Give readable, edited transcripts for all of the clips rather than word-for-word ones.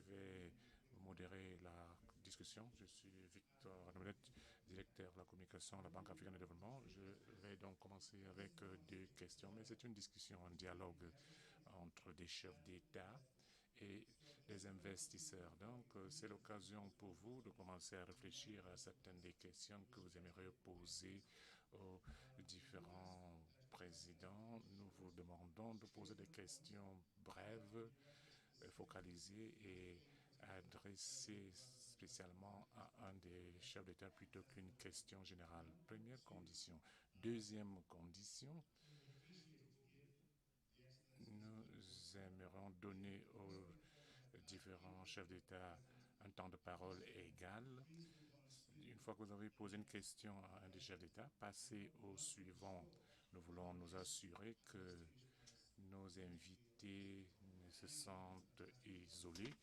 vais modérer la discussion. Je suis Victor Anomelet, directeur de la communication de la Banque africaine de développement. Je vais donc commencer avec deux questions, mais c'est une discussion, un dialogue entre des chefs d'État et les investisseurs. Donc, c'est l'occasion pour vous de commencer à réfléchir à certaines des questions que vous aimeriez poser aux différents présidents. Nous vous demandons de poser des questions brèves, focalisées et adressées spécialement à un des chefs d'État plutôt qu'une question générale. Première condition. Deuxième condition, nous aimerions donner aux différents chefs d'État un temps de parole égal. Une fois que vous avez posé une question à un des chefs d'État, passez au suivant. Nous voulons nous assurer que nos invités ne se sentent isolés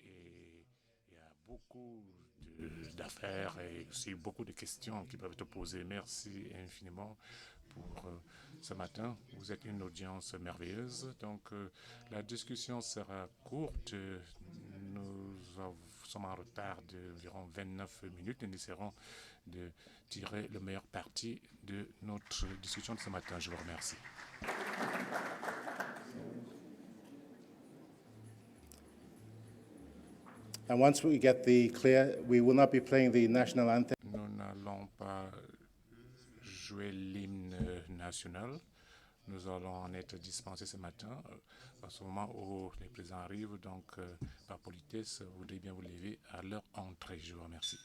et il y a beaucoup d'affaires et aussi beaucoup de questions qui peuvent être posées. Merci infiniment pour ce matin. Vous êtes une audience merveilleuse. Donc, la discussion sera courte. Nous sommes en retard d'environ 29 minutes et nous essaierons de tirer le meilleur parti de notre discussion de ce matin. Je vous remercie. And once we get the clear, we will not be playing the national anthem. Nous n'allons pas jouer l'hymne national. Nous allons en être dispensés ce matin, à ce moment où les présidents arrivent. Donc, par politesse, vous voudrez bien vous lever à leur entrée. Je vous remercie.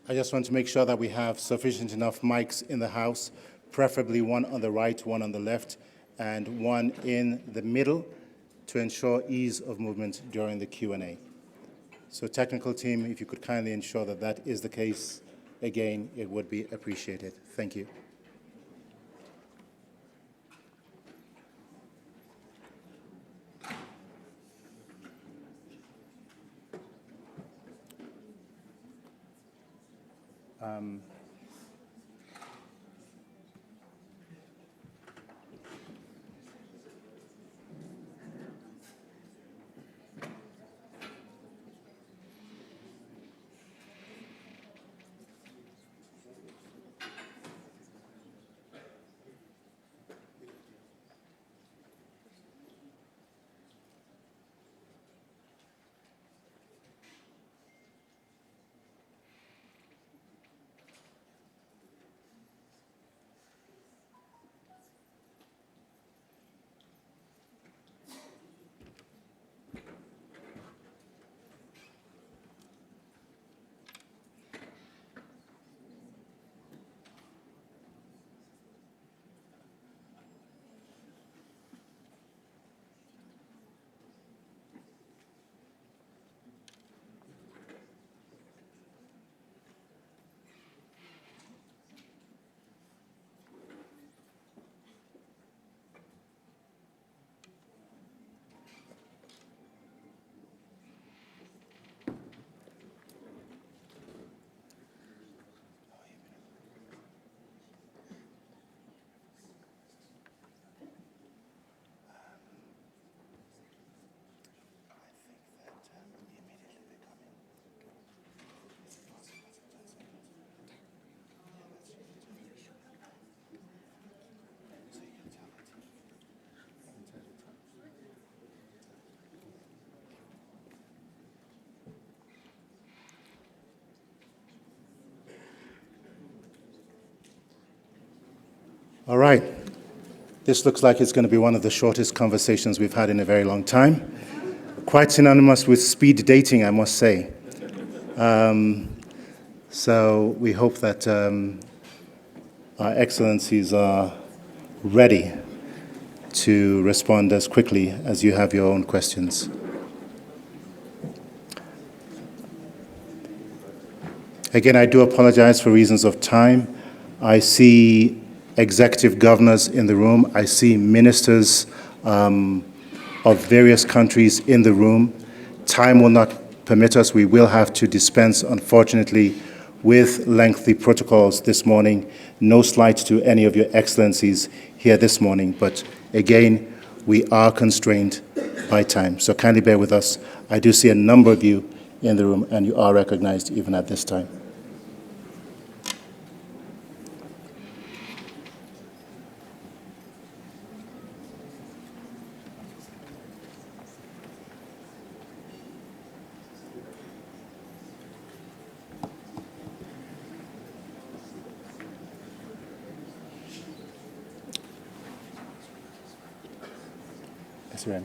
I just want to make sure that we have sufficient enough mics in the House, preferably one on the right, one on the left, and one in the middle to ensure ease of movement during the Q&A. So technical team, if you could kindly ensure that that is the case, again, it would be appreciated. Thank you. All right. This looks like it's going to be one of the shortest conversations we've had in a very long time. quite synonymous with speed dating, I must say. So we hope that our excellencies are ready to respond as quickly as you have your own questions. Again, I do apologize for reasons of time. I see executive governors in the room. I see ministers of various countries in the room. Time will not permit us. We will have to dispense, unfortunately, with lengthy protocols this morning. No slight to any of your excellencies here this morning, but again, we are constrained by time. So kindly bear with us. I do see a number of you in the room, and you are recognized even at this time. Yes, ma'am.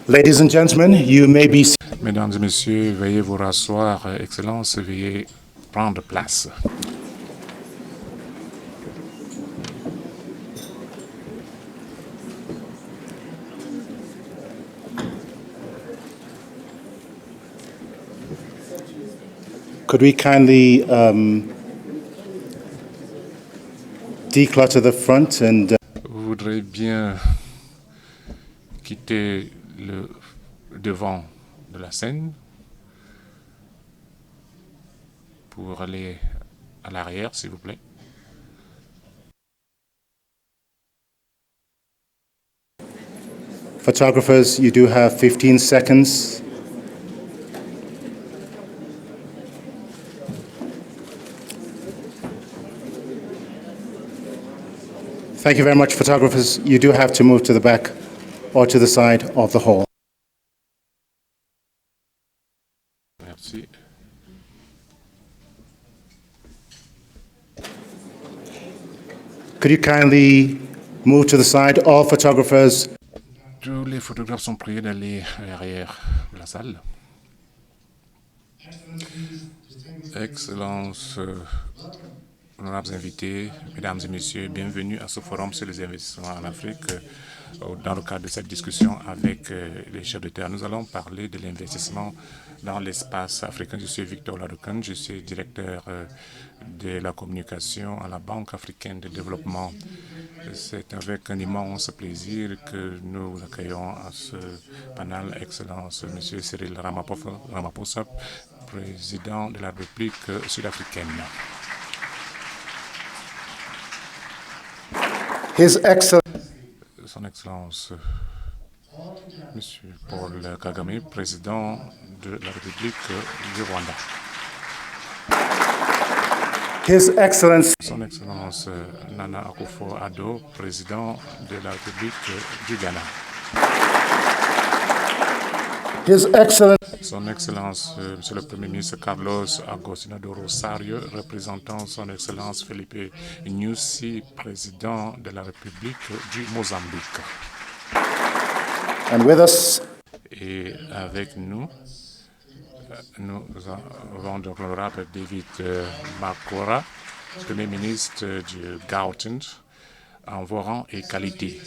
Ladies and gentlemen, you may be seated. Mesdames et messieurs, veuillez vous rasseoir. Excellence, veuillez prendre place. Could we kindly declutter the front and Vous voudrez bien quitter le devant de la scène pour aller à l'arrière, s'il vous plaît. Photographers, you do have 15 seconds. Thank you very much, photographers. You do have to move to the back or to the side of the hall. Merci. Could you kindly move to the side, all photographers? Tous les photographes sont priés d'aller à l'arrière de la salle. Excellences, honorables invités, mesdames et messieurs, bienvenue à ce forum sur les investissements en Afrique. Dans le cadre de cette discussion avec les chefs d'État, nous allons parler de l'investissement dans l'espace africain. Je suis Victor Larukan, je suis directeur de la communication à la Banque africaine de développement. C'est avec un immense plaisir que nous accueillons à ce panel Excellence M. Cyril Ramaphosa, président de la République sud-africaine. Son Excellence M. Paul Kagame, président de la République du Rwanda. His Excellency. Son Excellence Nana Akufo-Addo, président de la République du Ghana. His Excellency. Son Excellence Monsieur le Premier ministre Carlos Agostinho do Rosario, représentant Son Excellence Felipe Nyusi, président de la République du Mozambique. And with us. Et avec nous, nous avons donc l'honorable David Makora, Premier ministre du Gauteng, en vos rangs et qualités.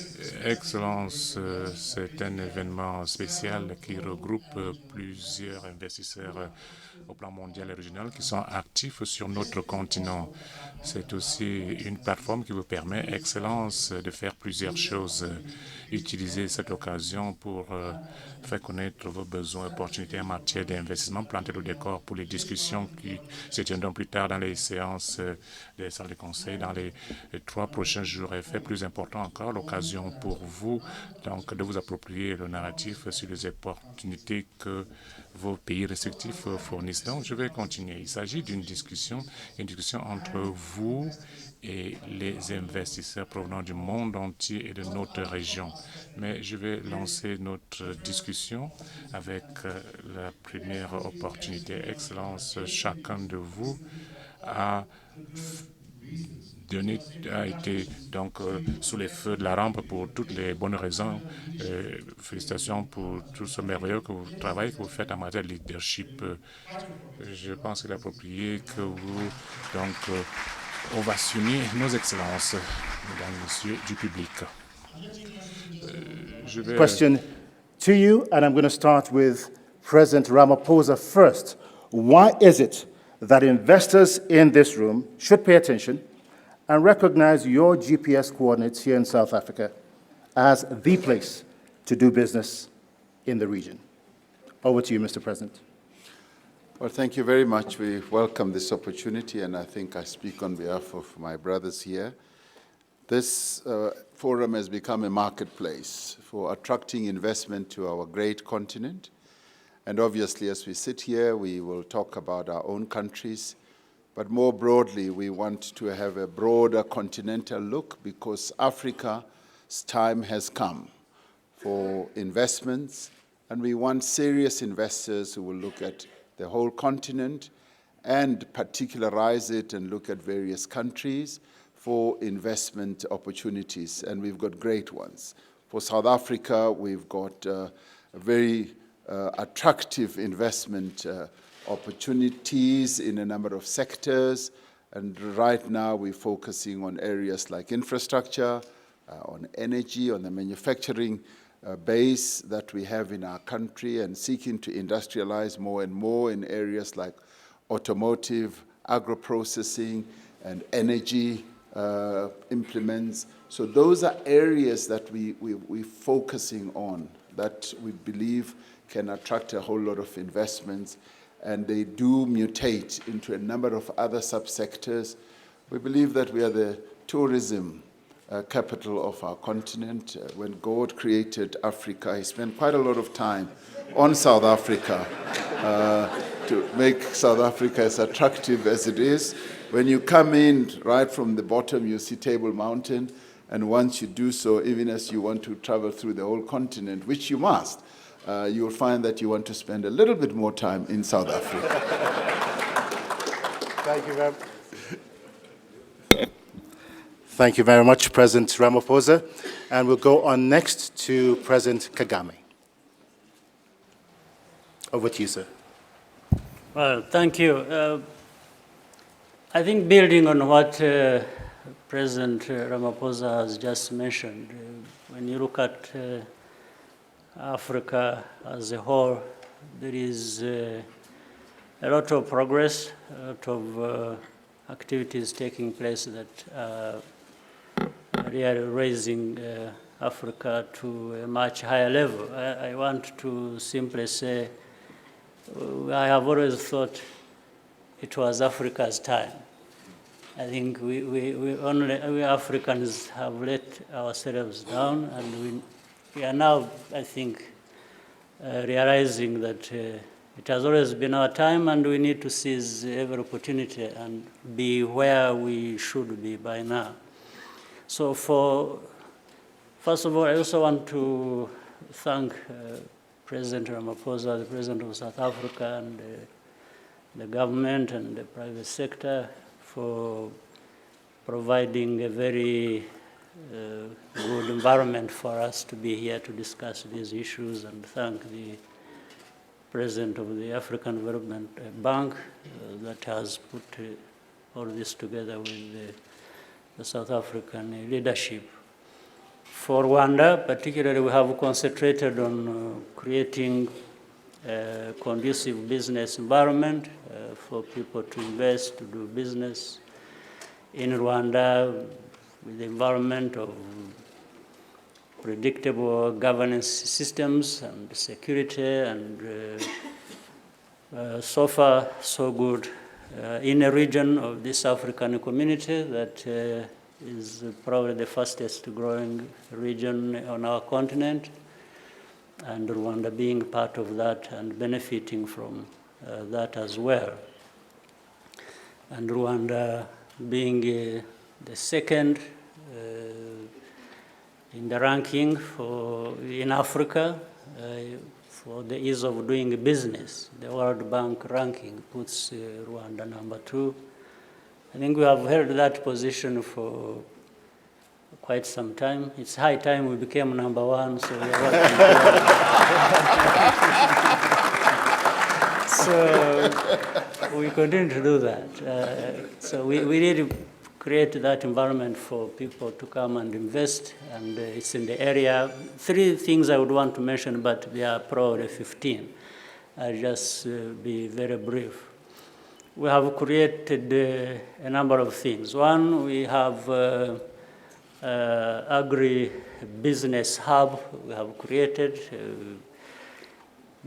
Excellence, c'est un événement spécial qui regroupe plusieurs investisseurs au plan mondial et régional qui sont actifs sur notre continent. C'est aussi une plateforme qui vous permet, Excellence, de faire plusieurs choses. Utiliser cette occasion pour faire connaître vos besoins et opportunités en matière d'investissement, planter le décor pour les discussions qui se tiendront plus tard dans les séances des salles de conseil dans les 3 prochains jours. Et fait plus important encore, l'occasion pour vous donc de vous approprier le narratif sur les opportunités que vos pays respectifs fournissent. Donc, je vais continuer. Il s'agit d'une discussion entre vous et les investisseurs provenant du monde entier et de notre région. Mais je vais lancer notre discussion avec la première opportunité. Excellence, chacun de vous a été donc sous les feux de la rampe pour toutes les bonnes raisons. Félicitations pour tout ce merveilleux travail que vous faites en matière de leadership. Je pense qu'il est approprié que vous ovationniez nos excellences, mesdames et messieurs du public. Question to you, and I'm going to start with President Ramaphosa first. Why is it that investors in this room should pay attention and recognize your GPS coordinates here in South Africa as the place to do business in the region? Over to you, Mr. President. Well, thank you very much. We welcome this opportunity, and I think I speak on behalf of my brothers here. This forum has become a marketplace for attracting investment to our great continent. And obviously, as we sit here, we will talk about our own countries. But more broadly, we want to have a broader continental look because Africa's time has come for investments. And we want serious investors who will look at the whole continent and particularize it and look at various countries for investment opportunities. And we've got great ones. For South Africa, we've got a very attractive investment opportunities in a number of sectors. And right now, we're focusing on areas like infrastructure, on energy, on the manufacturing base that we have in our country, and seeking to industrialize more and more in areas like automotive, agro-processing, and energy implements. So those are areas that we're focusing on that we believe can attract a whole lot of investments, and they do mutate into a number of other subsectors. We believe that we are the tourism capital of our continent. When God created Africa, he spent quite a lot of time on South Africa to make South Africa as attractive as it is. When you come in right from the bottom, you see Table Mountain, and once you do so, even as you want to travel through the whole continent, which you must, you'll find that you want to spend a little bit more time in South Africa. Thank you very much. Thank you very much, President Ramaphosa. And we'll go on next to President Kagame. Over to you, sir. Well, thank you. I think building on what President Ramaphosa has just mentioned, when you look at Africa as a whole, there is a lot of progress, a lot of activities taking place that are really raising Africa to a much higher level. I want to simply say I have always thought it was Africa's time. I think we Africans have let ourselves down, and we are now, I think, realizing that it has always been our time, and we need to seize every opportunity and be where we should be by now. So first of all, I also want to thank President Ramaphosa, the President of South Africa, and the government and the private sector for providing a very good environment for us to be here to discuss these issues, and thank the President of the African Development Bank that has put all this together with the South African leadership. For Rwanda, particularly, we have concentrated on creating a conducive business environment for people to invest, to do business in Rwanda, with the environment of predictable governance systems and security, and so far, so good. In a region of this African community that is probably the fastest growing region on our continent, and Rwanda being part of that and benefiting from that as well. And Rwanda being the second in the ranking in Africa for the ease of doing business. The World Bank ranking puts Rwanda number 2. I think we have held that position for quite some time. It's high time we became number 1, so we are working So we continue to do that. So we need to create that environment for people to come and invest, and it's in the area. 3 things I would want to mention, but there are probably 15. I'll just be very brief. We have created a number of things. One, we have agri-business hub we have created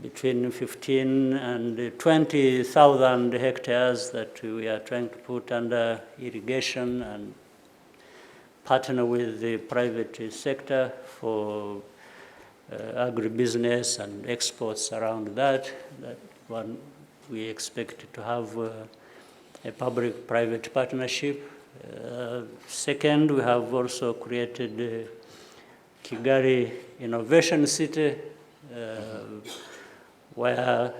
between 15 and 20,000 hectares that we are trying to put under irrigation and partner with the private sector for agribusiness and exports around that. That one we expect to have a public-private partnership. Second, we have also created Kigali Innovation City, where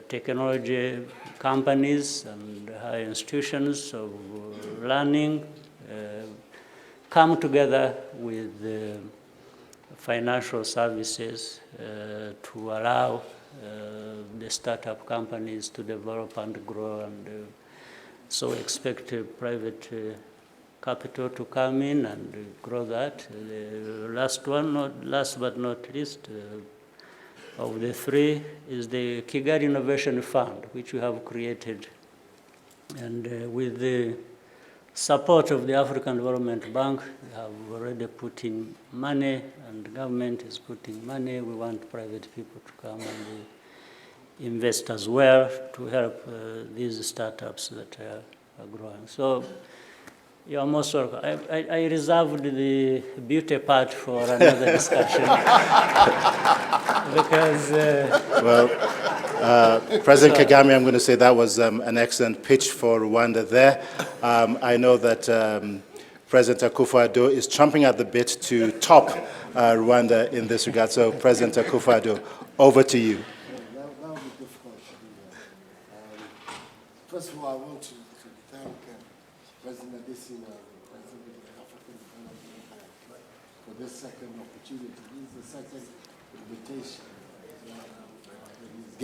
technology companies and higher institutions of learning come together with financial services to allow the startup companies to develop and grow, and so expect private capital to come in and grow that. The last one, last but not least, of the 3 is the Kigali Innovation Fund, which we have created. And with the support of the African Development Bank, we have already put in money, and the government is putting money. We want private people to come and invest as well to help these startups that are growing. So You're most welcome. I reserved the beauty part for another discussion. Because President Kagame, I'm going to say that was an excellent pitch for Rwanda there. I know that President Akufo-Addo is chomping at the bit to top Rwanda in this regard. So, President Akufo-Addo, over to you. That would be difficult to do that. First of all, I want to thank President Adesina and President of the African Development Bank for this second opportunity. This is the second invitation that he's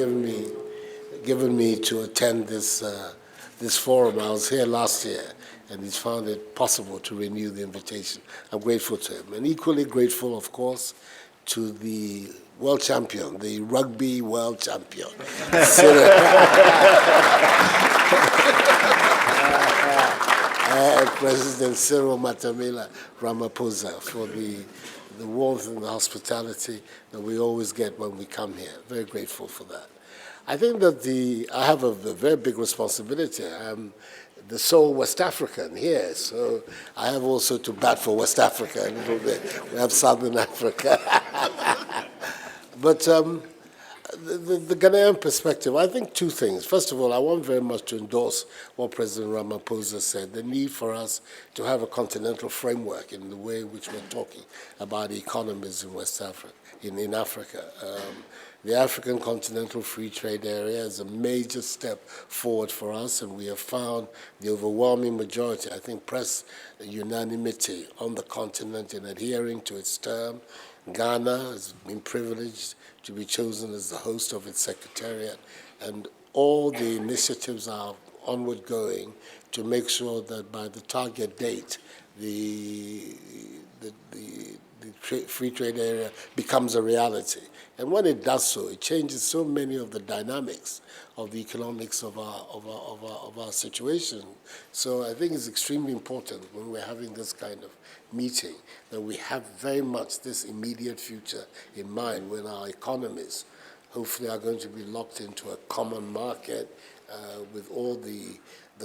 given me to attend this forum. I was here last year, and he's found it possible to renew the invitation. I'm grateful to him, and equally grateful, of course, to the world champion, the rugby world champion, President Cyril Matamela Ramaphosa, for the warmth and the hospitality that we always get when we come here. Very grateful for that. I think that I have a very big responsibility. I'm the sole West African here, so I have also to bat for West Africa a little bit. We have Southern Africa. But the Ghanaian perspective, I think two things. First of all, I want very much to endorse what President Ramaphosa said, the need for us to have a continental framework in the way in which we're talking about economies in West Africa, in Africa. The African Continental Free Trade Area is a major step forward for us, and we have found the overwhelming majority, I think, press unanimity on the continent in adhering to its term. Ghana has been privileged to be chosen as the host of its secretariat, and all the initiatives are onward going to make sure that by the target date, the free trade area becomes a reality. And when it does so, it changes so many of the dynamics of the economics of our situation. So I think it's extremely important when we're having this kind of meeting that we have very much this immediate future in mind when our economies hopefully are going to be locked into a common market with all the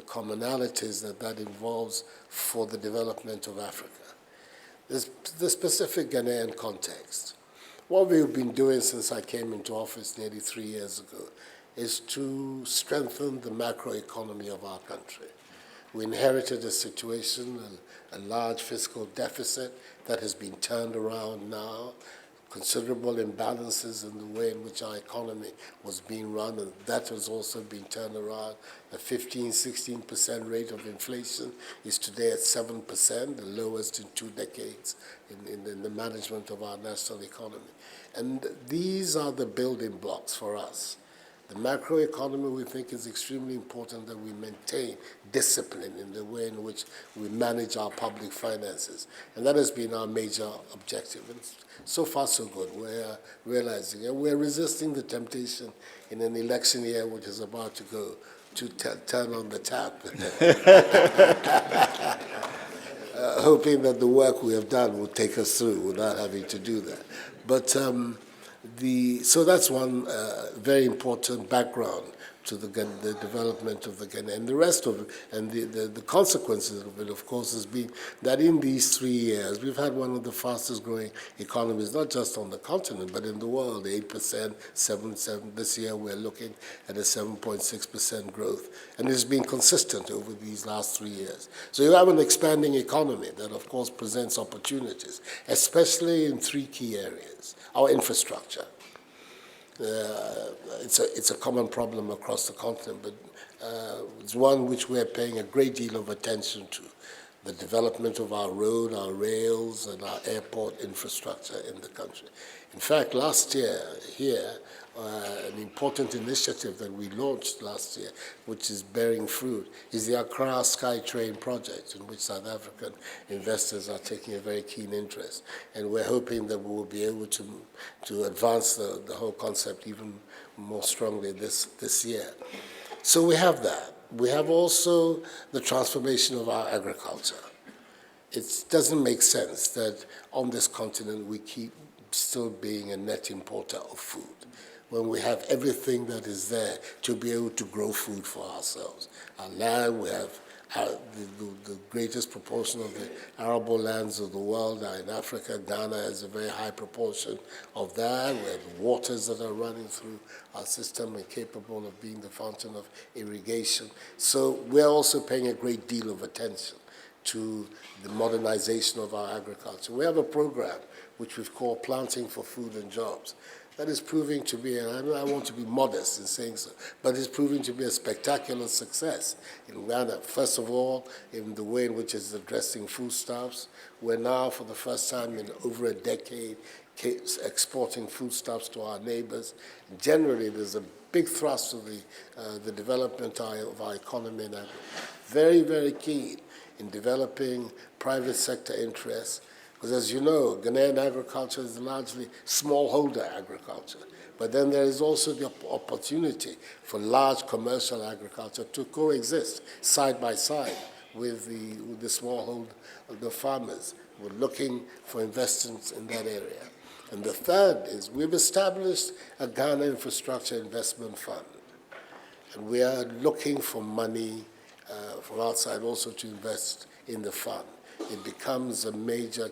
commonalities that involves for the development of Africa. The specific Ghanaian context. What we've been doing since I came into office nearly 3 years ago is to strengthen the macroeconomy of our country. We inherited a situation, a large fiscal deficit that has been turned around now, considerable imbalances in the way in which our economy was being run, and that has also been turned around. A 15-16% rate of inflation is today at 7%, the lowest in 2 decades in the management of our national economy. And these are the building blocks for us. The macroeconomy, we think, is extremely important that we maintain discipline in the way in which we manage our public finances. And that has been our major objective. And so far, so good. We're realizing it. We're resisting the temptation in an election year which is about to go to turn on the tap. Hoping that the work we have done will take us through without having to do that. But so that's one very important background to the development of the Ghana. And the rest of it, and the consequences of it, of course, has been that in these 3 years, we've had one of the fastest growing economies, not just on the continent, but in the world, 8%, 7%. This year, we're looking at a 7.6% growth. And it's been consistent over these last 3 years. So you have an expanding economy that, of course, presents opportunities, especially in 3 key areas. Our infrastructure. It's a common problem across the continent, but it's one which we're paying a great deal of attention to. The development of our road, our rails, and our airport infrastructure in the country. In fact, last year here, an important initiative that we launched last year, which is bearing fruit, is the Accra SkyTrain project, in which South African investors are taking a very keen interest. And we're hoping that we will be able to advance the whole concept even more strongly this year. So we have that. We have also the transformation of our agriculture. It doesn't make sense that on this continent we keep still being a net importer of food, when we have everything that is there to be able to grow food for ourselves. Our land, we have the greatest proportion of the arable lands of the world are in Africa. Ghana has a very high proportion of that. We have waters that are running through our system and capable of being the fountain of irrigation. So we're also paying a great deal of attention to the modernization of our agriculture. We have a program which we've called Planting for Food and Jobs. That is proving to be, and I want to be modest in saying so, but it's proving to be a spectacular success in Ghana. First of all, in the way in which it's addressing foodstuffs. We're now, for the first time in over a decade, exporting foodstuffs to our neighbors. Generally, there's a big thrust of the development of our economy, and I'm very, very keen in developing private sector interests. Because as you know, Ghanaian agriculture is largely smallholder agriculture. But then there is also the opportunity for large commercial agriculture to coexist side by side with the smallholder farmers. We're looking for investments in that area. And the third is we've established a Ghana Infrastructure Investment Fund. And we are looking for money from outside also to invest in the fund. It becomes a major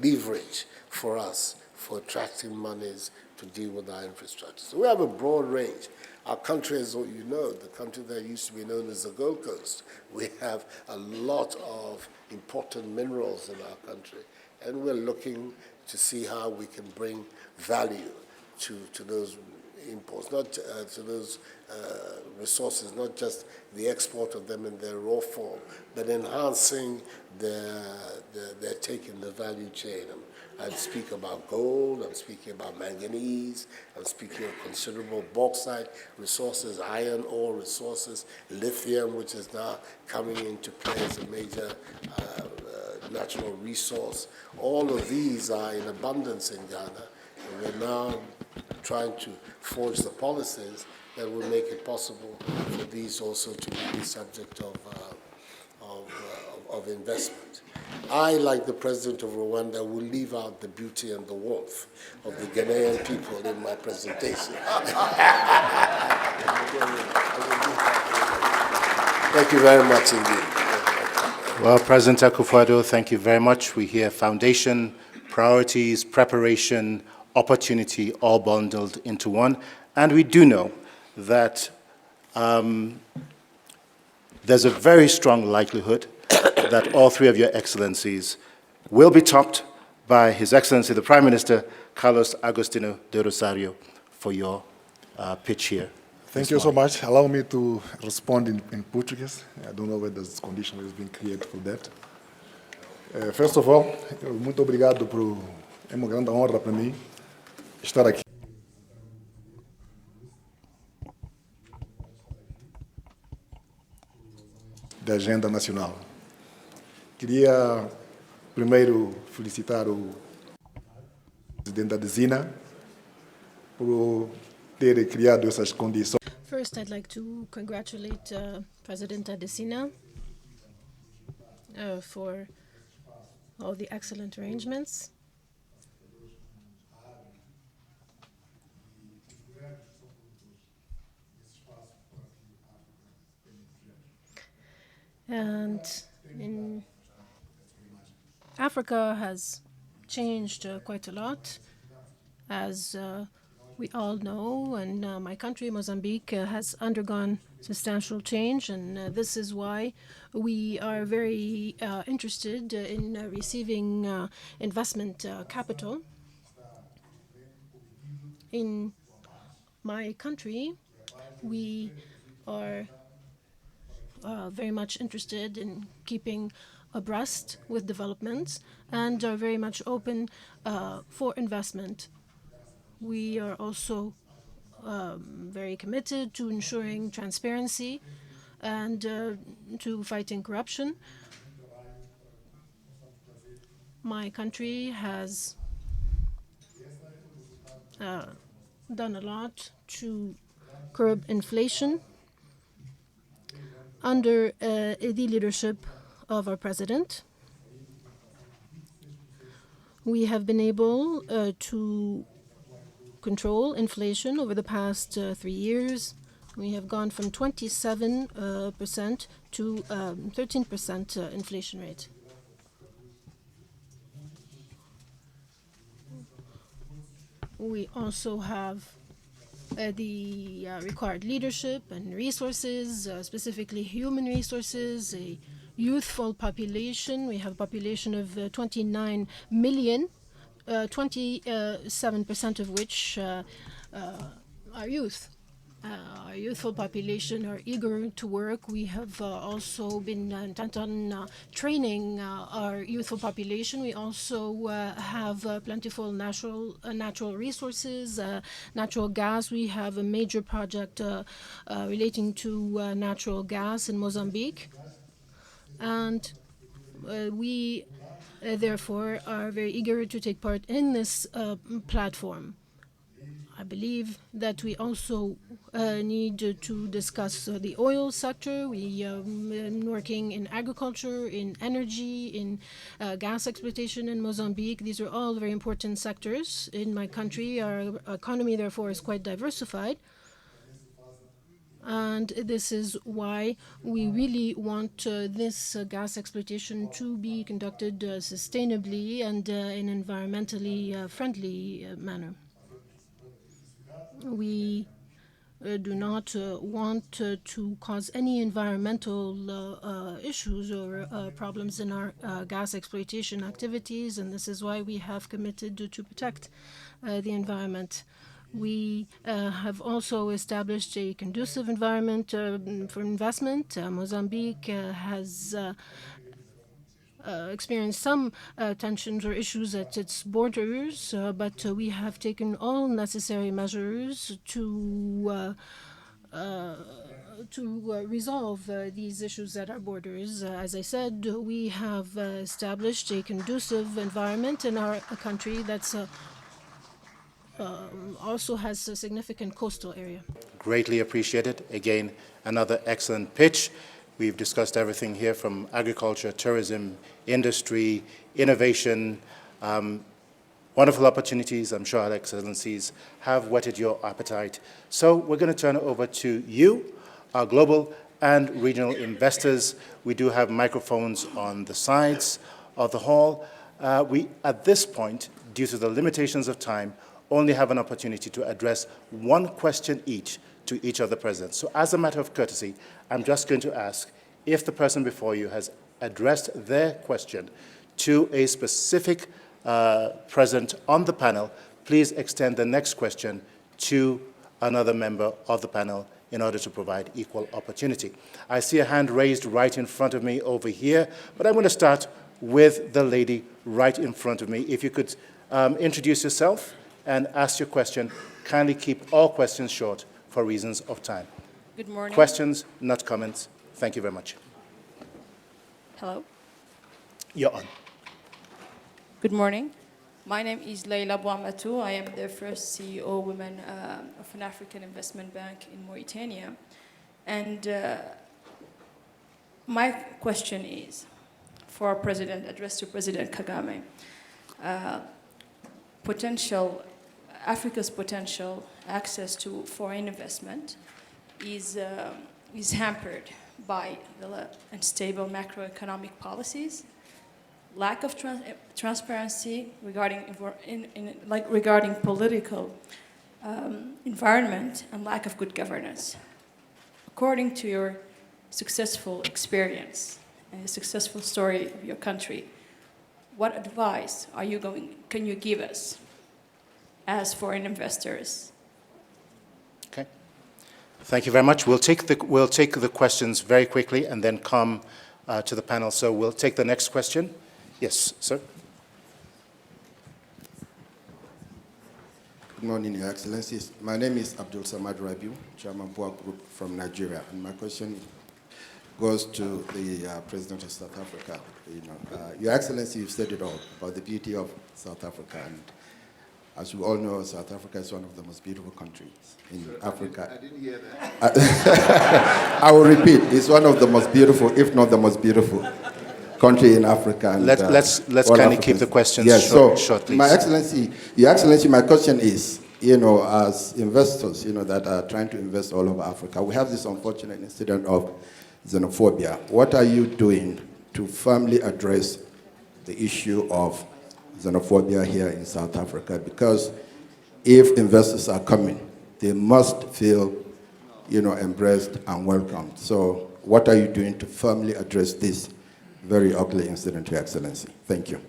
leverage for us for attracting monies to deal with our infrastructure. So we have a broad range. Our country, as you know, the country that used to be known as the Gold Coast, we have a lot of important minerals in our country, and we're looking to see how we can bring value to those imports, not to those resources, not just the export of them in their raw form, but enhancing their take in the value chain. I speak about gold, I'm speaking about manganese, I'm speaking of considerable bauxite resources, iron ore resources, lithium, which is now coming into play as a major natural resource. All of these are in abundance in Ghana, and we're now trying to forge the policies that will make it possible for these also to be the subject of investment. I, like the president of Rwanda, will leave out the beauty and the warmth of the Ghanaian people in my presentation. Thank you very much indeed. Well, President Akufo-Addo, thank you very much. We hear foundation, priorities, preparation, opportunity, all bundled into one. And we do know that there's a very strong likelihood that all three of your excellencies will be topped by His Excellency the Prime Minister, Carlos Agostinho de Rosario, for your pitch here. Thank you so much. Allow me to respond in Portuguese. I don't know whether this condition has been created for that. First of all, muito obrigado por... É uma grande honra para mim estar aqui. Da agenda nacional. Queria primeiro felicitar o presidente da Adesina por ter criado essas condições. First, I'd like to congratulate President Adesina for all the excellent arrangements. And Africa has changed quite a lot, as we all know, and my country, Mozambique, has undergone substantial change, and this is why we are very interested in receiving investment capital. In my country, we are very much interested in keeping abreast with developments and are very much open for investment. We are also very committed to ensuring transparency and to fighting corruption. My country has done a lot to curb inflation under the leadership of our president. We have been able to control inflation over the past 3 years We have gone from 27% to 13% inflation rate. We also have the required leadership and resources, specifically human resources, a youthful population. We have a population of 29 million, 27% of which are youth. Our youthful population are eager to work. We have also been intent on training our youthful population. We also have plentiful natural resources, natural gas. We have a major project relating to natural gas in Mozambique. And we, therefore, are very eager to take part in this platform. I believe that we also need to discuss the oil sector. We are working in agriculture, in energy, in gas exploitation in Mozambique. These are all very important sectors in my country. Our economy, therefore, is quite diversified. And this is why we really want this gas exploitation to be conducted sustainably and in an environmentally friendly manner. We do not want to cause any environmental issues or problems in our gas exploitation activities, and this is why we have committed to protect the environment. We have also established a conducive environment for investment. Mozambique has experienced some tensions or issues at its borders, but we have taken all necessary measures to resolve these issues at our borders. As I said, we have established a conducive environment in our country that's also has a significant coastal area. Greatly appreciated. Again, another excellent pitch. We've discussed everything here from agriculture, tourism, industry, innovation, wonderful opportunities. I'm sure our excellencies have whetted your appetite. So we're going to turn it over to you, our global and regional investors. We do have microphones on the sides of the hall. We, at this point, due to the limitations of time, only have an opportunity to address one question each to each of the presidents. So as a matter of courtesy, I'm just going to ask if the person before you has addressed their question to a specific president on the panel, please extend the next question to another member of the panel in order to provide equal opportunity. I see a hand raised right in front of me over here, but I'm going to start with the lady right in front of me. If you could introduce yourself and ask your question, kindly keep all questions short for reasons of time. Good morning. Questions, not comments. Thank you very much. Hello. You're on. Good morning. My name is Leila Bouamatou. I am the first CEO woman of an African investment bank in Mauritania. And my question is for our president, addressed to President Kagame. Africa's potential access to foreign investment is hampered by the unstable macroeconomic policies, lack of transparency regarding political environment, and lack of good governance. According to your successful experience and the successful story of your country, what advice can you give us as foreign investors? Okay. Thank you very much. We'll take the questions very quickly and then come to the panel. So we'll take the next question. Yes, sir. Good morning, Your Excellencies. My name is Abdul Samad Rabiu, Chairman Boa Group from Nigeria, and my question goes to the President of South Africa. Your Excellency, you've said it all about the beauty of South Africa, and as you all know, South Africa is one of the most beautiful countries in Africa. I didn't hear that. I will repeat, it's one of the most beautiful, if not the most beautiful country in Africa. And, let's kind of keep the questions short, please. My Excellency, Your Excellency, my question is, as investors, that are trying to invest all over Africa, we have this unfortunate incident of xenophobia. What are you doing to firmly address the issue of xenophobia here in South Africa? Because if investors are coming, they must feel, embraced and welcomed. So what are you doing to firmly address this very ugly incident, Your Excellency? Thank you.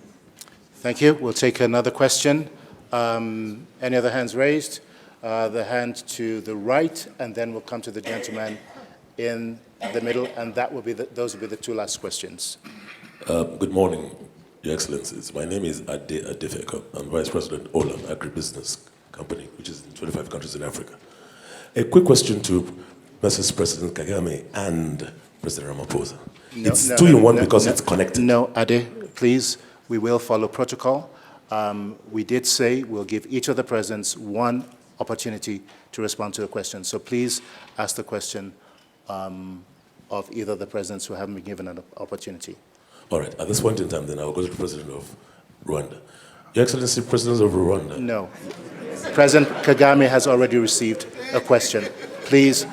Thank you. We'll take another question. Any other hands raised? The hand to the right, and then we'll come to the gentleman in the middle, and those will be the two last questions. Good morning, Your Excellencies. My name is Ade Adefeko. I'm Vice President Olam Agribusiness Company, which is in 25 countries in Africa. A quick question to Mrs. President Kagame and President Ramaphosa. It's two in one because it's connected. No, Ade, please. We will follow protocol. We did say we'll give each of the presidents one opportunity to respond to the question. So please ask the question of either of the presidents who haven't been given an opportunity. All right. At this point in time, then I'll go to the President of Rwanda. Your Excellency, President of Rwanda. No. President Kagame has already received a question. Please,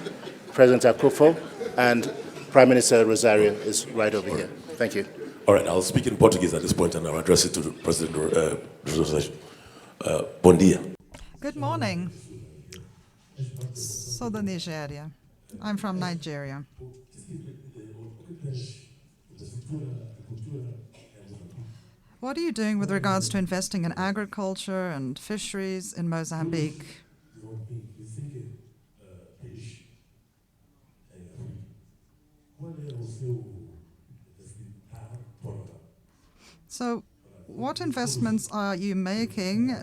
President Akufo and Prime Minister Rosario is right over here. Thank you. All right. I'll speak in Portuguese at this point, and I'll address it to the President Rosario. Bom dia. Good morning. So the Nigeria. I'm from Nigeria. What are you doing with regards to investing in agriculture and fisheries in Mozambique? So, what investments are you making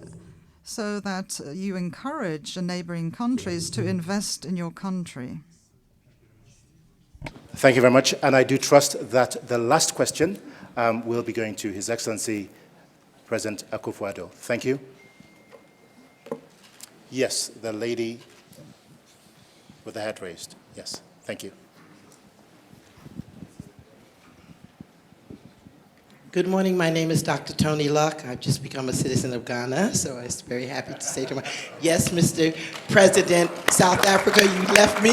so that you encourage the neighboring countries to invest in your country? Thank you very much. And I do trust that the last question will be going to His Excellency President Akufo-Addo. Thank you. Yes, the lady with the hand raised. Yes, thank you. Good morning. My name is Dr. Tony Luck. I've just become a citizen of Ghana, so I was very happy to say to my, yes, Mr. President, South Africa, you left me.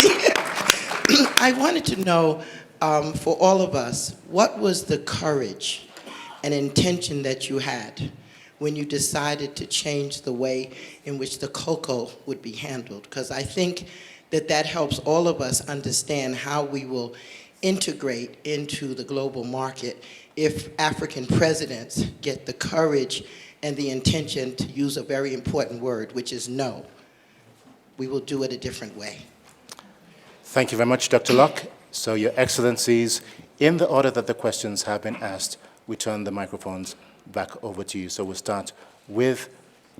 I wanted to know, for all of us, what was the courage and intention that you had when you decided to change the way in which the cocoa would be handled? Because I think that helps all of us understand how we will integrate into the global market if African presidents get the courage and the intention to use a very important word, which is no. We will do it a different way. Thank you very much, Dr. Locke. So, Your Excellencies, in the order that the questions have been asked, we turn the microphones back over to you. So we'll start with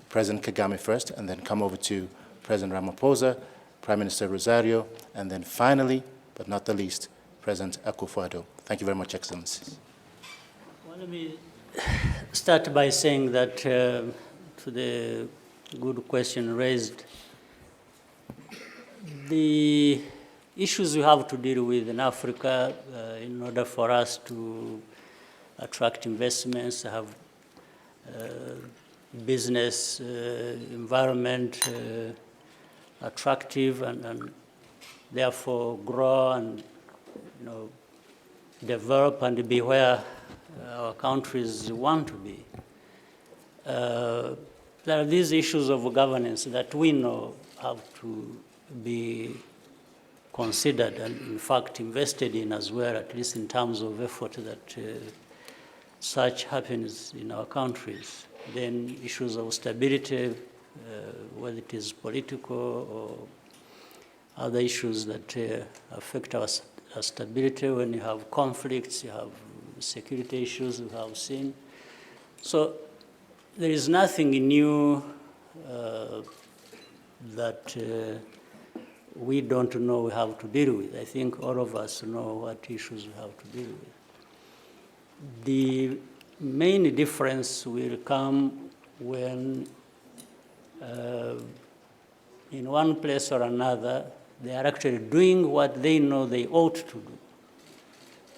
President Kagame first, and then come over to President Ramaphosa, Prime Minister Rosario, and then finally, but not the least, President Akufo-Addo. Thank you very much, Excellencies. Well, let me start by saying that to the good question raised, the issues we have to deal with in Africa in order for us to attract investments, have business environment attractive, and therefore grow and develop and be where our countries want to be. There are these issues of governance that we know have to be considered and, in fact, invested in as well, at least in terms of effort that such happens in our countries. Then issues of stability, whether it is political or other issues that affect our stability. When you have conflicts, you have security issues we have seen. So there is nothing new that we don't know we have to deal with. I think all of us know what issues we have to deal with. The main difference will come when in one place or another, they are actually doing what they know they ought to do.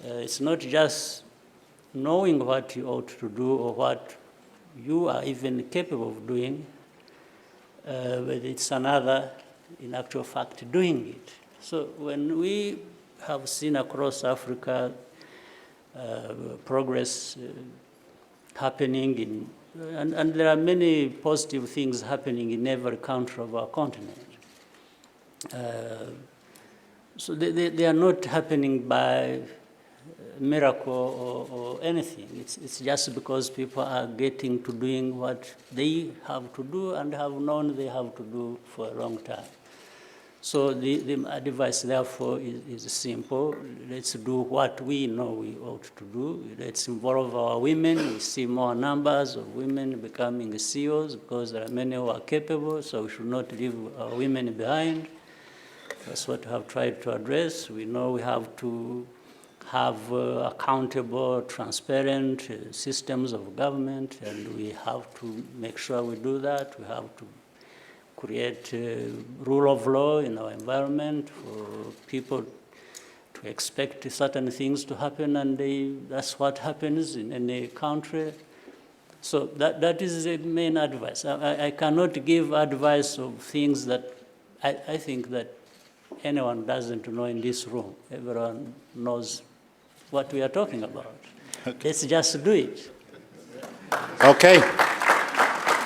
It's not just knowing what you ought to do or what you are even capable of doing. but it's another, in actual fact, doing it. So when we have seen across Africa progress happening and there are many positive things happening in every country of our continent. So they are not happening by miracle or anything. It's just because people are getting to doing what they have to do and have known they have to do for a long time. So the advice, therefore, is simple. Let's do what we know we ought to do. Let's involve our women. We see more numbers of women becoming CEOs because there are many who are capable, so we should not leave our women behind. That's what we have tried to address. We know we have to have accountable, transparent systems of government, and we have to make sure we do that. We have to create rule of law in our environment for people to expect certain things to happen, and that's what happens in any country. So that is the main advice. I cannot give advice of things that I think that anyone doesn't know in this room. Everyone knows what we are talking about. Okay. Let's just do it. Okay.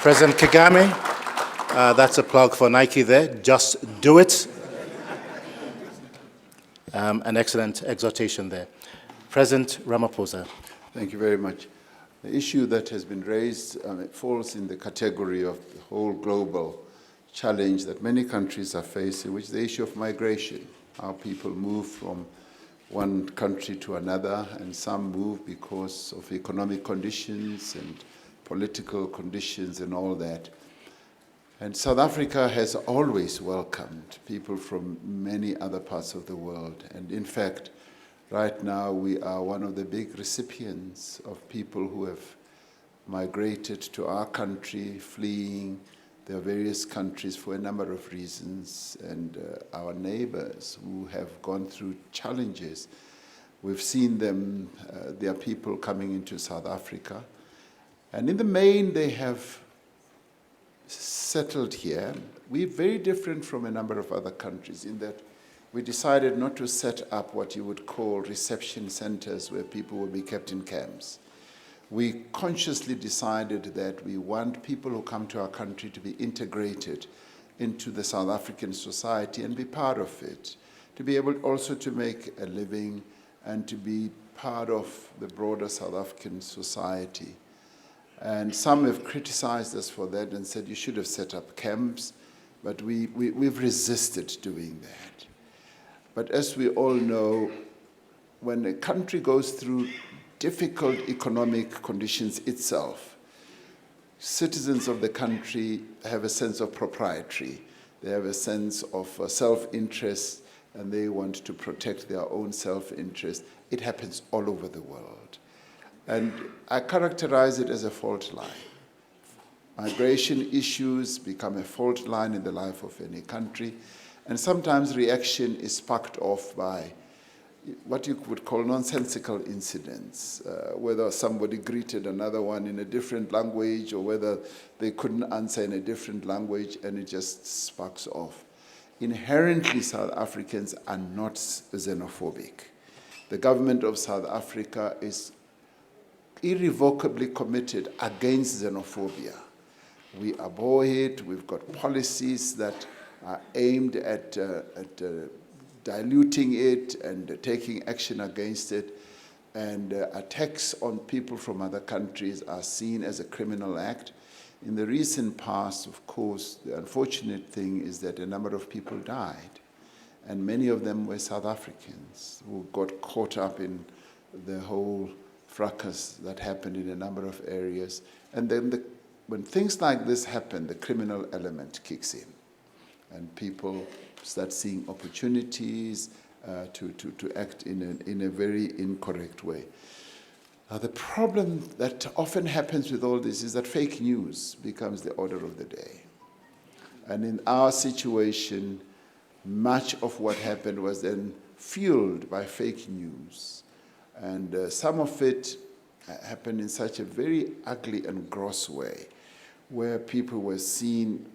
President Kagame, that's a plug for Nike there. Just do it. An excellent exhortation there. President Ramaphosa. Thank you very much. The issue that has been raised falls in the category of the whole global challenge that many countries are facing, which is the issue of migration, how people move from one country to another, and some move because of economic conditions and political conditions and all that. And South Africa has always welcomed people from many other parts of the world. And in fact, right now we are one of the big recipients of people who have migrated to our country, fleeing their various countries for a number of reasons, and our neighbors who have gone through challenges. We've seen them, there are people coming into South Africa, and in the main they have settled here. We're very different from a number of other countries in that we decided not to set up what you would call reception centers where people will be kept in camps. We consciously decided that we want people who come to our country to be integrated into the South African society and be part of it, to be able also to make a living and to be part of the broader South African society. And some have criticized us for that and said you should have set up camps, but we've resisted doing that. But as we all know, when a country goes through difficult economic conditions itself, citizens of the country have a sense of propriety. They have a sense of self-interest, and they want to protect their own self-interest. It happens all over the world. And I characterize it as a fault line. Migration issues become a fault line in the life of any country, and sometimes reaction is sparked off by what you would call nonsensical incidents, whether somebody greeted another one in a different language or whether they couldn't answer in a different language, and it just sparks off. Inherently, South Africans are not xenophobic. The government of South Africa is irrevocably committed against xenophobia. We abhor it. We've got policies that are aimed at diluting it and taking action against it. And attacks on people from other countries are seen as a criminal act. In the recent past, of course, the unfortunate thing is that a number of people died. And many of them were South Africans who got caught up in the whole fracas that happened in a number of areas. And then when things like this happen, the criminal element kicks in. And people start seeing opportunities to act in a very incorrect way. The problem that often happens with all this is that fake news becomes the order of the day. And in our situation, much of what happened was then fueled by fake news. And some of it happened in such a very ugly and gross way, where people were seen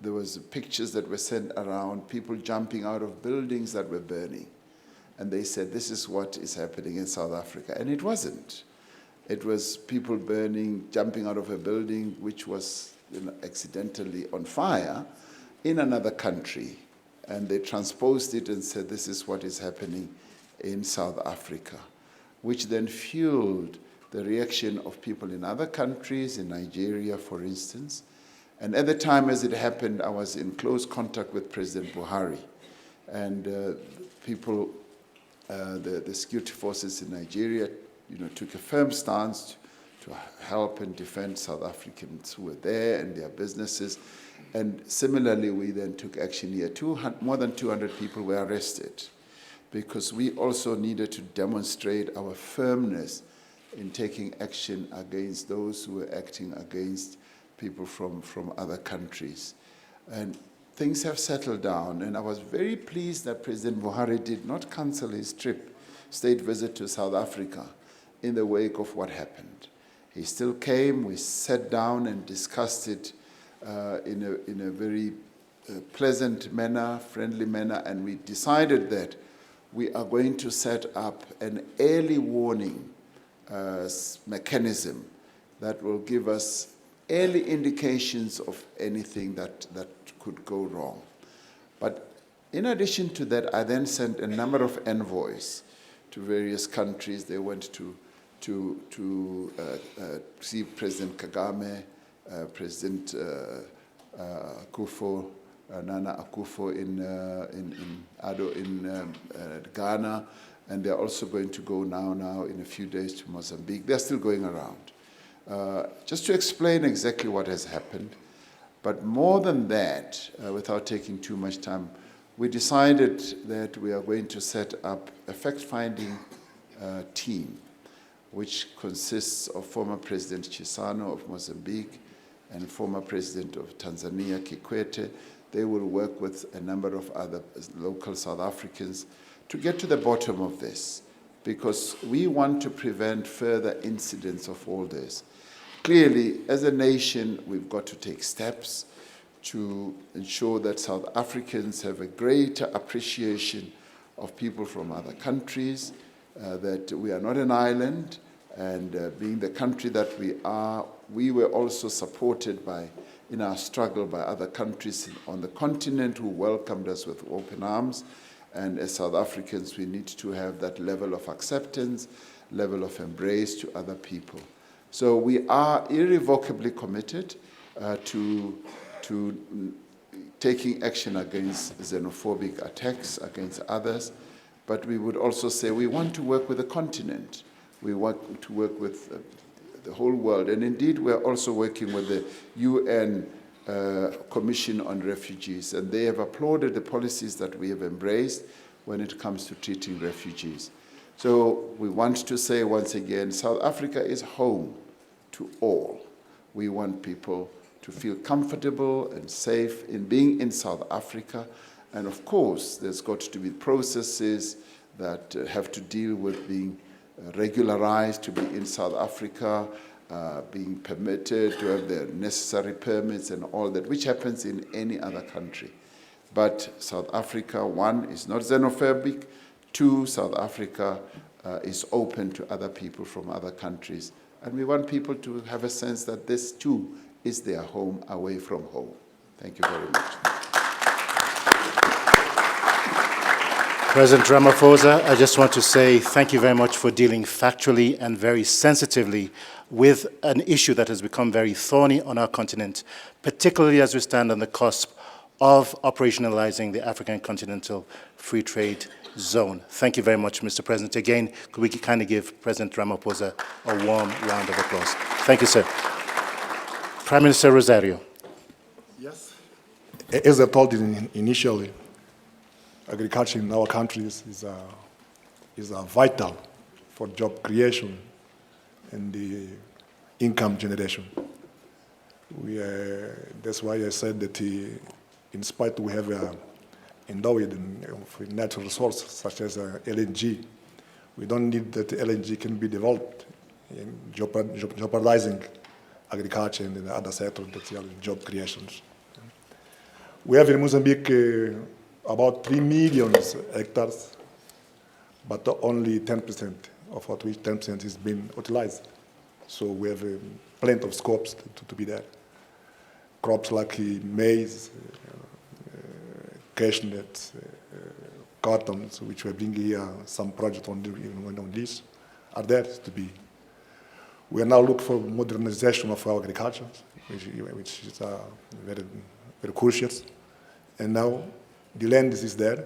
there was pictures that were sent around, people jumping out of buildings that were burning. And they said, this is what is happening in South Africa. And it wasn't. It was people jumping out of a building which was accidentally on fire in another country. And they transposed it and said, this is what is happening in South Africa, which then fueled the reaction of people in other countries, in Nigeria, for instance. And at the time as it happened, I was in close contact with President Buhari. And people, the security forces in Nigeria, took a firm stance to help and defend South Africans who were there and their businesses. And similarly, we then took action here. More than 200 people were arrested because we also needed to demonstrate our firmness in taking action against those who were acting against people from other countries. And things have settled down, and I was very pleased that President Buhari did not cancel his state visit to South Africa in the wake of what happened. He still came, we sat down and discussed it in a very pleasant manner, friendly manner, and we decided that we are going to set up an early warning mechanism that will give us early indications of anything that could go wrong. But in addition to that, I then sent a number of envoys to various countries. They went to see President Kagame, President Akufo, Nana Akufo in Ghana, and they're also going to go now in a few days to Mozambique. They're still going around. Just to explain exactly what has happened, but more than that, without taking too much time, we decided that we are going to set up a fact-finding team, which consists of former President Chissano of Mozambique and former President of Tanzania, Kikwete. They will work with a number of other local South Africans to get to the bottom of this, because we want to prevent further incidents of all this. Clearly, as a nation, we've got to take steps to ensure that South Africans have a greater appreciation of people from other countries, that we are not an island, and being the country that we are, we were also supported in our struggle by other countries on the continent who welcomed us with open arms. And as South Africans, we need to have that level of acceptance, level of embrace to other people. So we are irrevocably committed to taking action against xenophobic attacks against others, but we would also say we want to work with the continent. We want to work with the whole world. And indeed, we're also working with the UN Commission on Refugees, and they have applauded the policies that we have embraced when it comes to treating refugees. So we want to say once again, South Africa is home to all. We want people to feel comfortable and safe in being in South Africa. And of course, there's got to be processes that have to deal with being regularized to be in South Africa, being permitted to have the necessary permits and all that, which happens in any other country. But South Africa, one, is not xenophobic. Two, South Africa is open to other people from other countries. And we want people to have a sense that this, too, is their home away from home. Thank you very much. President Ramaphosa, I just want to say thank you very much for dealing factually and very sensitively with an issue that has become very thorny on our continent, particularly as we stand on the cusp of operationalizing the African Continental Free Trade Zone. Thank you very much, Mr. President. Again, could we kindly give President Ramaphosa a warm round of applause? Thank you, sir. Prime Minister Rosario. Yes. As I told you initially, agriculture in our countries is vital for job creation and the income generation. That's why I said that in spite we have endowed in natural resources such as LNG, we don't need that LNG can be developed in jeopardizing agriculture and the other sectors that are job creations. We have in Mozambique about 3 million hectares, but only 10% of what which 10% is being utilized. So we have plenty of scopes to be there. Crops like maize, cashew-nuts, cottons, which we bring here, some projects on this, are there to be. We are now looking for modernization of our agriculture, which is very, very crucial. And now the land is there,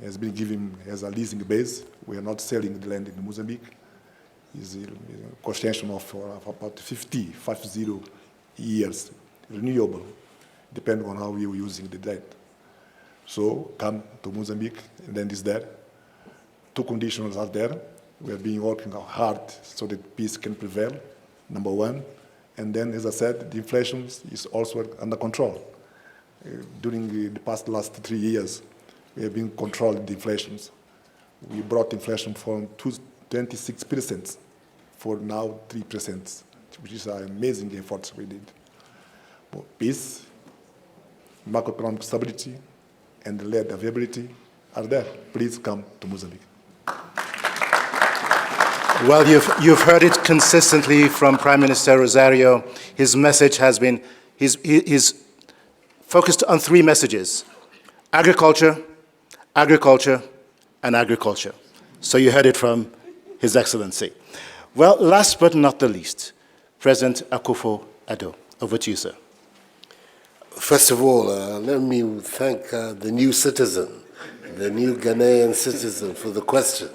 has been given as a leasing base. We are not selling the land in Mozambique. It's a construction of about 50 years, renewable, depending on how we are using the land. So come to Mozambique, and then it's there. Two conditions are there. We have been working hard so that peace can prevail, number one. And then, as I said, the inflation is also under control. During the last 3 years, we have been controlling the inflation. We brought inflation from 26% for now 3%, which is an amazing effort we did. But peace, macroeconomic stability, and the land availability are there. Please come to Mozambique. Well, you've heard it consistently from Prime Minister Rosario. His message has been, he's focused on 3 messages: agriculture, agriculture, and agriculture. So you heard it from His Excellency. Well, last but not the least, President Akufo-Addo. Over to you, sir. First of all, let me thank the new citizen, the new Ghanaian citizen, for the question.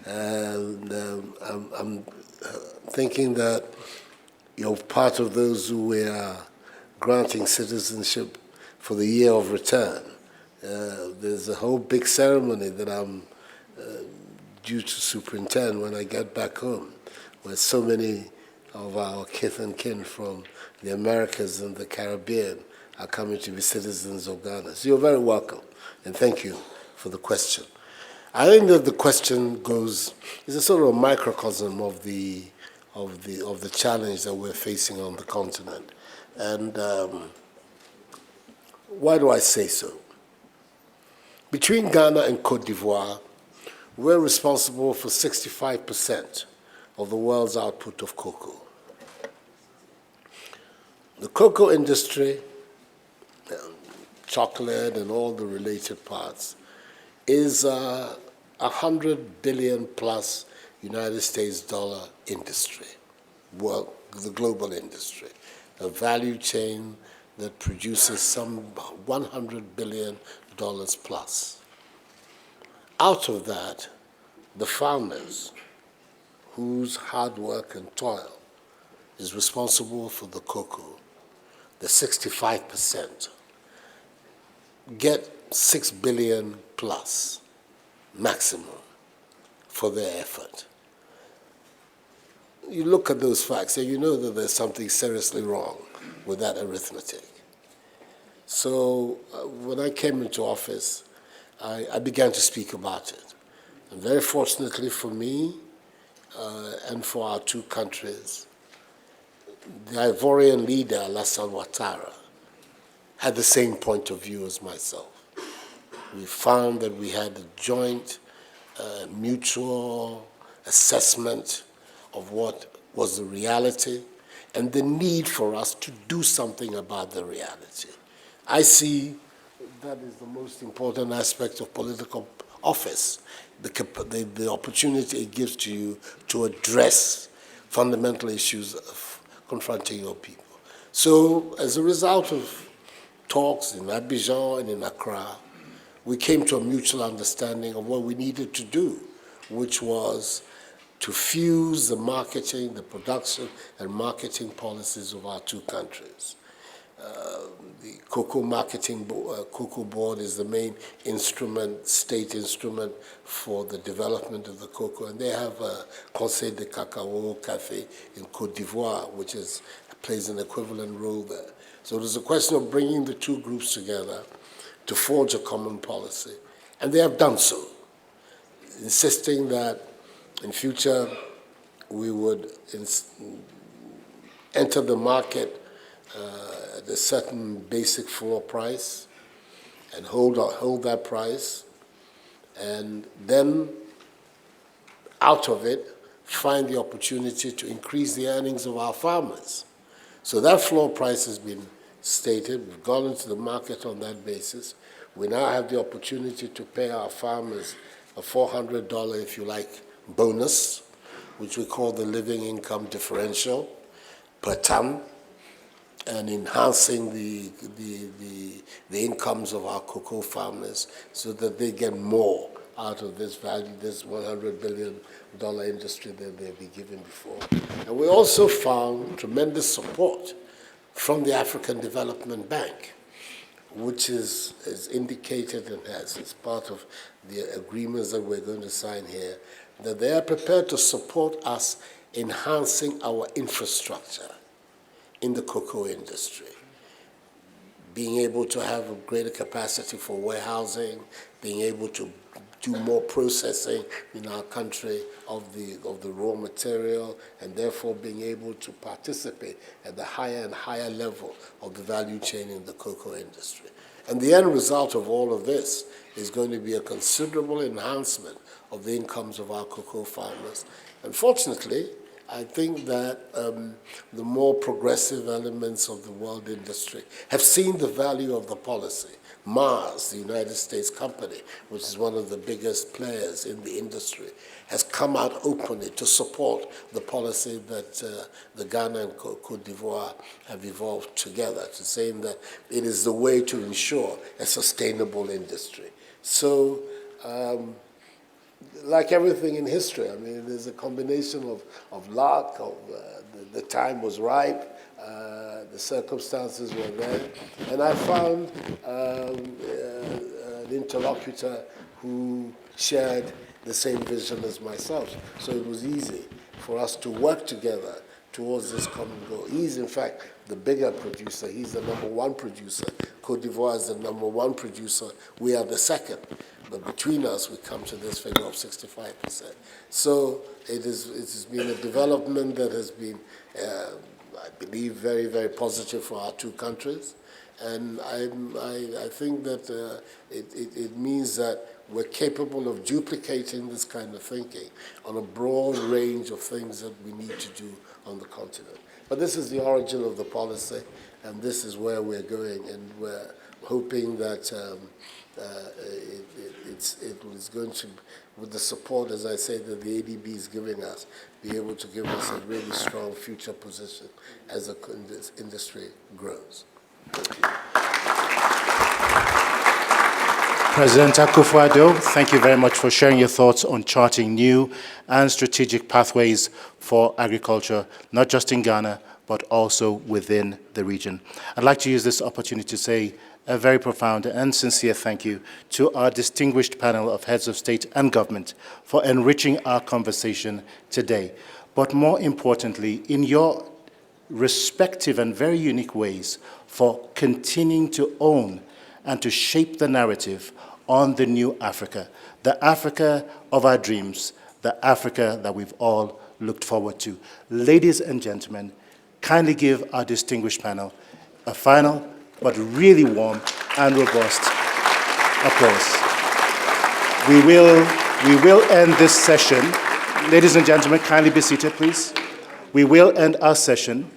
And I'm thinking that you're part of those who were granting citizenship for the year of return. There's a whole big ceremony that I'm due to superintend when I get back home, where so many of our kith and kin from the Americas and the Caribbean are coming to be citizens of Ghana. So you're very welcome, and thank you for the question. I think that the question is a sort of a microcosm of the challenge that we're facing on the continent. And why do I say so? Between Ghana and Cote d'Ivoire, we're responsible for 65% of the world's output of cocoa. The cocoa industry, chocolate and all the related parts, is a $100 billion plus United States dollar industry, well, the global industry, a value chain that produces some $100 billion plus. Out of that, the farmers, whose hard work and toil is responsible for the cocoa, the 65%, get $6 billion plus maximum for their effort. You look at those facts and you know that there's something seriously wrong with that arithmetic. So when I came into office, I began to speak about it. And very fortunately for me and for our two countries, the Ivorian leader, Alassane Ouattara, had the same point of view as myself. We found that we had a joint mutual assessment of what was the reality and the need for us to do something about the reality. I see that is the most important aspect of political office, the opportunity it gives to you to address fundamental issues of confronting your people. So as a result of talks in Abidjan and in Accra, we came to a mutual understanding of what we needed to do, which was to fuse the marketing, the production, and marketing policies of our two countries. The Cocoa Marketing Cocoa Board is the main instrument, state instrument for the development of the cocoa, and they have a Conseil de Cacao Café in Côte d'Ivoire, which plays an equivalent role there. So it was a question of bringing the two groups together to forge a common policy, and they have done so, insisting that in future we would enter the market at a certain basic floor price, and hold that price, and then out of it, find the opportunity to increase the earnings of our farmers. So that floor price has been stated. We've gone into the market on that basis. We now have the opportunity to pay our farmers a $400, if you like, bonus, which we call the living income differential per ton, and enhancing the incomes of our cocoa farmers so that they get more out of this value, this $100 billion industry that they've been given before. And we also found tremendous support from the African Development Bank, which is indicated and as part of the agreements that we're going to sign here, that they are prepared to support us enhancing our infrastructure in the cocoa industry, being able to have a greater capacity for warehousing, being able to do more processing in our country of the raw material, and therefore being able to participate at the higher and higher level of the value chain in the cocoa industry. And the end result of all of this is going to be a considerable enhancement of the incomes of our cocoa farmers. Unfortunately, I think that the more progressive elements of the world industry have seen the value of the policy. Mars, the United States company, which is one of the biggest players in the industry, has come out openly to support the policy that the Ghana and Cote d'Ivoire have evolved together, to saying that it is the way to ensure a sustainable industry. So, like everything in history, I mean, there's a combination of luck, the time was ripe, the circumstances were there, and I found an interlocutor who shared the same vision as myself. So it was easy for us to work together towards this common goal. He's, in fact, the bigger producer. He's the #1 producer. Cote d'Ivoire is the #1 producer. We are the second. But between us, we come to this figure of 65%. So it has been a development that has been, I believe, very, very positive for our two countries. And I think that it means that we're capable of duplicating this kind of thinking on a broad range of things that we need to do on the continent. But this is the origin of the policy, and this is where we're going, and we're hoping that it was going to, with the support, as I say, that the ADB is giving us, be able to give us a really strong future position as the industry grows. Thank you. President Akufo-Addo, thank you very much for sharing your thoughts on charting new and strategic pathways for agriculture, not just in Ghana, but also within the region. I'd like to use this opportunity to say a very profound and sincere thank you to our distinguished panel of heads of state and government for enriching our conversation today. But more importantly, in your respective and very unique ways, for continuing to own and to shape the narrative on the new Africa, the Africa of our dreams, the Africa that we've all looked forward to. Ladies and gentlemen, kindly give our distinguished panel a final but really warm and robust applause. We will end this session. Ladies and gentlemen, kindly be seated, please. We will end our session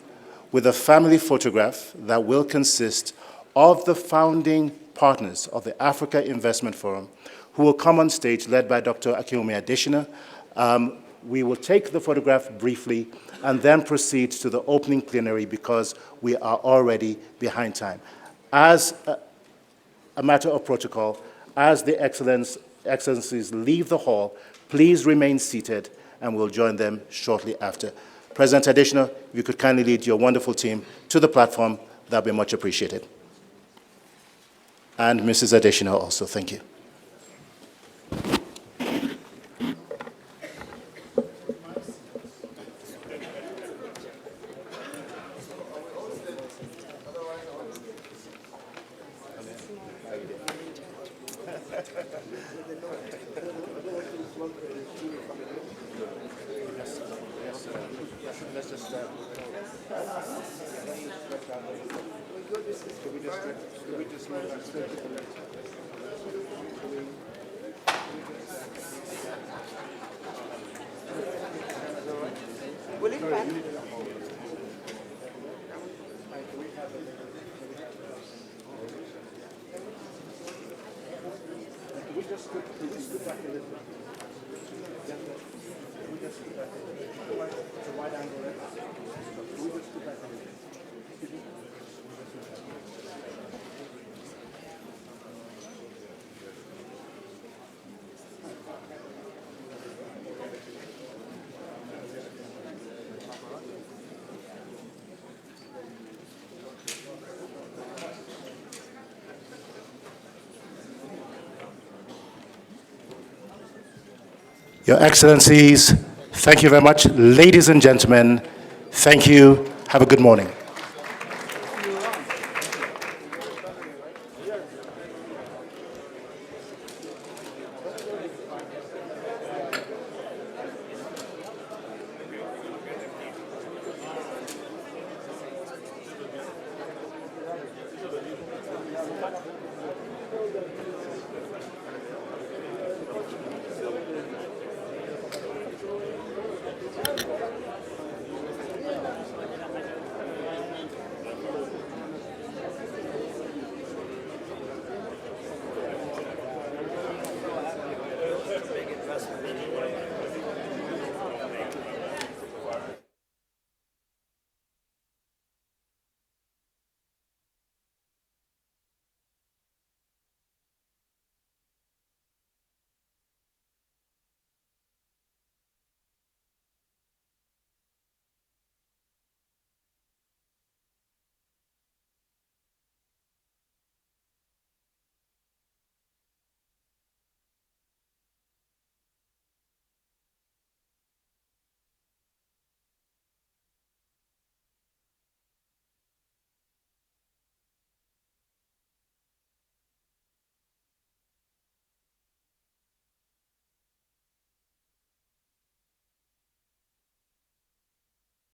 with a family photograph that will consist of the founding partners of the Africa Investment Forum, who will come on stage, led by Dr. Akinwumi Adesina. We will take the photograph briefly and then proceed to the opening plenary because we are already behind time. As a matter of protocol, as the excellencies leave the hall, please remain seated and we'll join them shortly after. President Adesina, if you could kindly lead your wonderful team to the platform, that would be much appreciated. And Mrs. Adesina also, thank you. Let's just Your Excellencies, thank you very much. Ladies and gentlemen, thank you. Have a good morning.